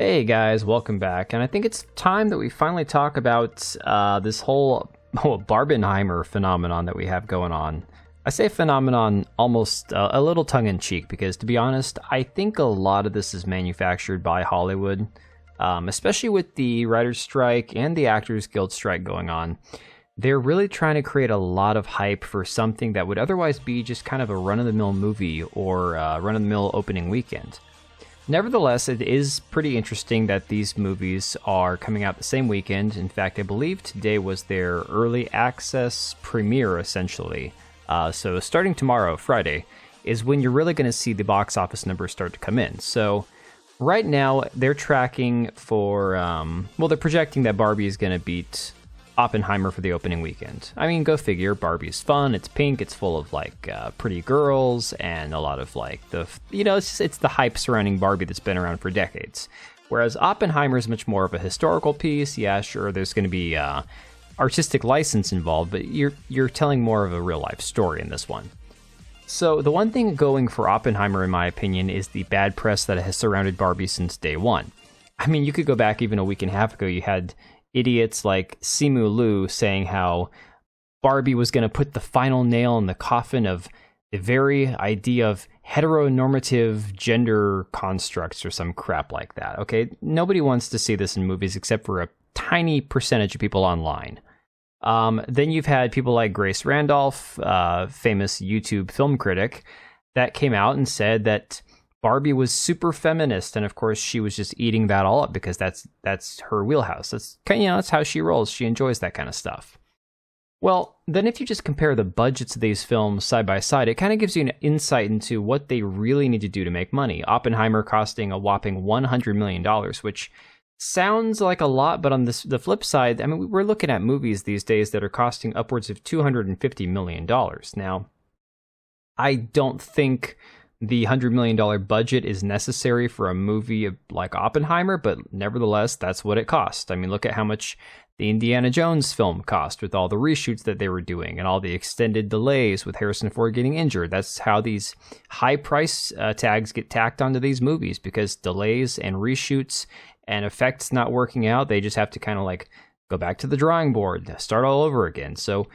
Hey guys, welcome back. And I think it's time that we finally talk about this whole Barbieheimer phenomenon that we have going on. I say phenomenon almost a little tongue-in-cheek because, to be honest, I think a lot of this is manufactured by Hollywood, especially with the writer's strike and the Actors Guild strike going on. They're really trying to create a lot of hype for something that would otherwise be just kind of a run-of-the-mill movie or run-of-the-mill opening weekend. Nevertheless, it is pretty interesting that these movies are coming out the same weekend. In fact, I believe today was their early access premiere, essentially. So starting tomorrow, Friday, is when you're really going to see the box office numbers start to come in. So right now, they're tracking for, they're projecting that Barbie is going to beat Oppenheimer for the opening weekend. I mean, go figure. Barbie's fun. It's pink. It's full of pretty girls and a lot of it's the hype surrounding Barbie that's been around for decades. Whereas Oppenheimer is much more of a historical piece. Yeah, sure, there's going to be artistic license involved, but you're telling more of a real life story in this one. So the one thing going for Oppenheimer, in my opinion, is the bad press that has surrounded Barbie since day one. I mean, you could go back even a week and a half ago. You had idiots like Simu Liu saying how Barbie was going to put the final nail in the coffin of the very idea of heteronormative gender constructs or some crap like that. Okay, nobody wants to see this in movies except for a tiny percentage of people online. Then you've had people like Grace Randolph, famous YouTube film critic, that came out and said that Barbie was super feminist, and of course she was just eating that all up because that's her wheelhouse. That's how she rolls. She enjoys that kind of stuff. Well, then if you just compare the budgets of these films side by side, it kind of gives you an insight into what they really need to do to make money. Oppenheimer costing a whopping $100 million, which sounds like a lot, but on the flip side, I mean, we're looking at movies these days that are costing upwards of $250 million. Now, I don't think the $100 million budget is necessary for a movie like Oppenheimer, but nevertheless, that's what it cost. I mean, look at how much the Indiana Jones film cost with all the reshoots that they were doing and all the extended delays with Harrison Ford getting injured. That's how these high price tags get tacked onto these movies, because delays and reshoots and effects not working out, they just have to kind of go back to the drawing board, start all over again. So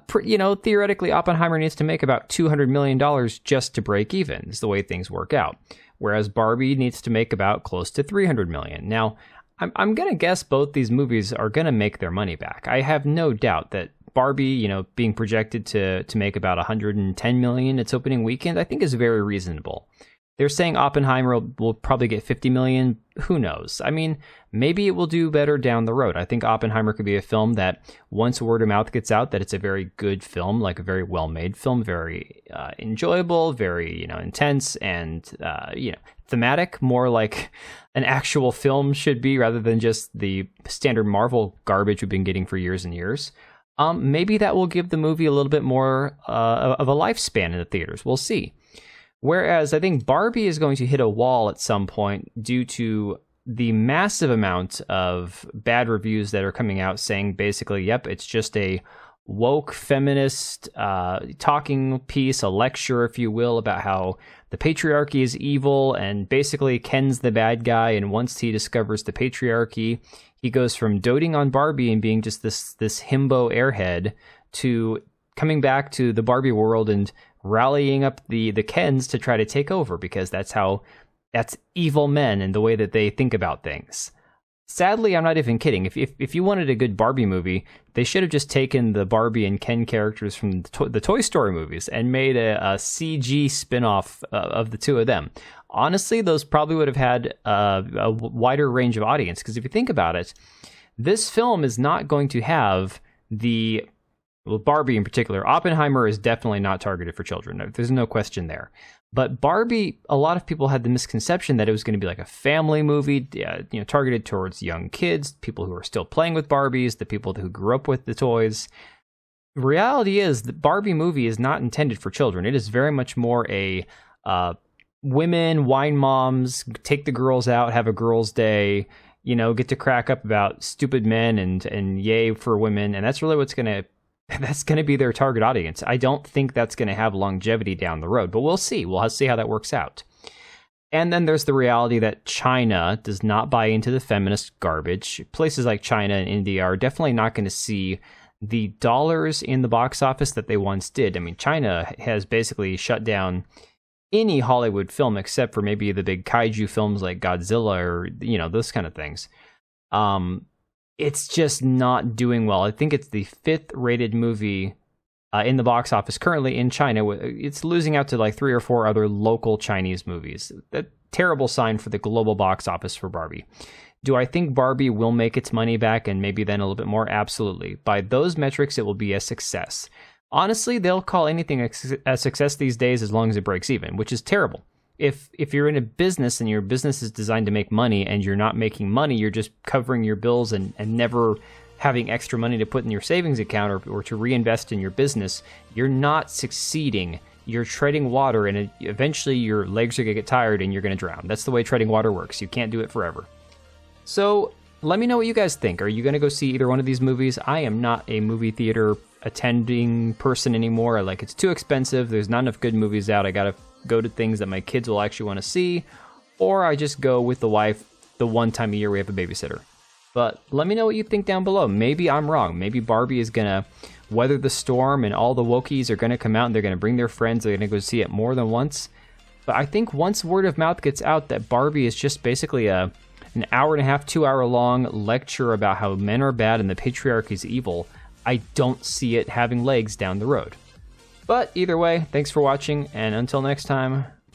theoretically, Oppenheimer needs to make about $200 million just to break even, is the way things work out. Whereas Barbie needs to make about close to $300 million. Now, I'm going to guess both these movies are going to make their money back. I have no doubt that Barbie, being projected to make about $110 million its opening weekend, I think is very reasonable. They're saying Oppenheimer will probably get $50 million. Who knows? I mean, maybe it will do better down the road. I think Oppenheimer could be a film that once word of mouth gets out that it's a very good film, like a very well-made film, very enjoyable, very, intense and, thematic, more like an actual film should be rather than just the standard Marvel garbage we've been getting for years and years. Maybe that will give the movie a little bit more of a lifespan in the theaters. We'll see. Whereas I think Barbie is going to hit a wall at some point due to the massive amount of bad reviews that are coming out saying basically, yep, it's just a woke feminist talking piece, a lecture, if you will, about how the patriarchy is evil and basically Ken's the bad guy. And once he discovers the patriarchy, he goes from doting on Barbie and being just this himbo airhead to coming back to the Barbie world and rallying up the Kens to try to take over, because that's evil men and the way that they think about things. Sadly, I'm not even kidding. If you wanted a good Barbie movie, they should have just taken the Barbie and Ken characters from the Toy Story movies and made a CG spin-off of the two of them. Honestly, those probably would have had a wider range of audience, because if you think about it, this film is not going to have Barbie in particular. Oppenheimer is definitely not targeted for children. There's no question there. But Barbie, a lot of people had the misconception that it was going to be like a family movie, targeted towards young kids, people who are still playing with Barbies, the people who grew up with the toys. The reality is the Barbie movie is not intended for children. It is very much more a women, wine moms, take the girls out, have a girls' day, get to crack up about stupid men and yay for women. And that's really that's going to be their target audience. I don't think that's going to have longevity down the road, but we'll see. We'll have to see how that works out. And then there's the reality that China does not buy into the feminist garbage. Places like China and India are definitely not going to see the dollars in the box office that they once did. I mean, China has basically shut down any Hollywood film except for maybe the big kaiju films like Godzilla or, you know, those kind of things. It's just not doing well. I think it's the 5th rated movie in the box office currently in China. It's losing out to like 3 or 4 other local Chinese movies. A terrible sign for the global box office for Barbie. Do I think Barbie will make its money back and maybe then a little bit more? Absolutely. By those metrics, it will be a success. Honestly, they'll call anything a success these days as long as it breaks even, which is terrible. If you're in a business and your business is designed to make money and you're not making money, you're just covering your bills and never having extra money to put in your savings account or to reinvest in your business, you're not succeeding. You're treading water and eventually your legs are going to get tired and you're going to drown. That's the way treading water works. You can't do it forever. So let me know what you guys think. Are you going to go see either one of these movies? I am not a movie theater attending person anymore. Like, it's too expensive. There's not enough good movies out. I got to go to things that my kids will actually want to see. Or I just go with the wife the one time a year we have a babysitter. But let me know what you think down below. Maybe I'm wrong. Maybe Barbie is going to weather the storm and all the wokies are going to come out and they're going to bring their friends. They're going to go see it more than once. But I think once word of mouth gets out that Barbie is just basically an hour and a half, 2 hour long lecture about how men are bad and the patriarchy is evil, I don't see it having legs down the road. But either way, thanks for watching, and until next time,